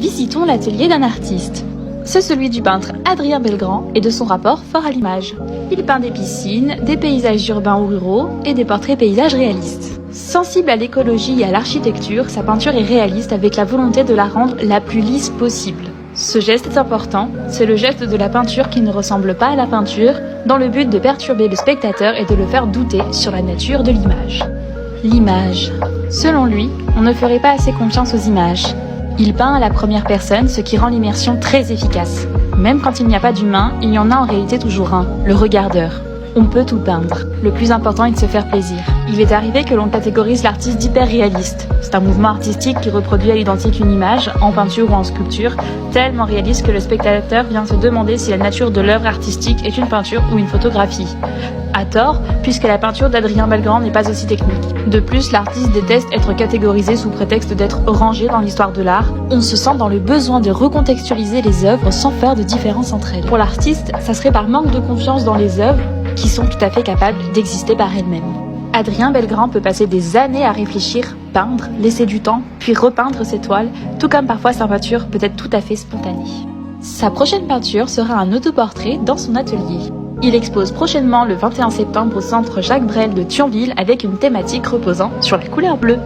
Visitons l'atelier d'un artiste. C'est celui du peintre Adrien Belgrand et de son rapport fort à l'image. Il peint des piscines, des paysages urbains ou ruraux et des portraits paysages réalistes. Sensible à l'écologie et à l'architecture, sa peinture est réaliste avec la volonté de la rendre la plus lisse possible. Ce geste est important, c'est le geste de la peinture qui ne ressemble pas à la peinture, dans le but de perturber le spectateur et de le faire douter sur la nature de l'image. L'image. Selon lui, on ne ferait pas assez confiance aux images. Il peint à la première personne, ce qui rend l'immersion très efficace. Même quand il n'y a pas d'humain, il y en a en réalité toujours un, le regardeur. On peut tout peindre. Le plus important est de se faire plaisir. Il est arrivé que l'on catégorise l'artiste d'hyper-réaliste. C'est un mouvement artistique qui reproduit à l'identique une image, en peinture ou en sculpture, tellement réaliste que le spectateur vient se demander si la nature de l'œuvre artistique est une peinture ou une photographie. À tort, puisque la peinture d'Adrien Belgrand n'est pas aussi technique. De plus, l'artiste déteste être catégorisé sous prétexte d'être rangé dans l'histoire de l'art. On se sent dans le besoin de recontextualiser les œuvres sans faire de différence entre elles. Pour l'artiste, ça serait par manque de confiance dans les œuvres qui sont tout à fait capables d'exister par elles-mêmes. Adrien Belgrand peut passer des années à réfléchir, peindre, laisser du temps, puis repeindre ses toiles, tout comme parfois sa peinture peut être tout à fait spontanée. Sa prochaine peinture sera un autoportrait dans son atelier. Il expose prochainement le 21 septembre au centre Jacques Brel de Thionville avec une thématique reposant sur la couleur bleue.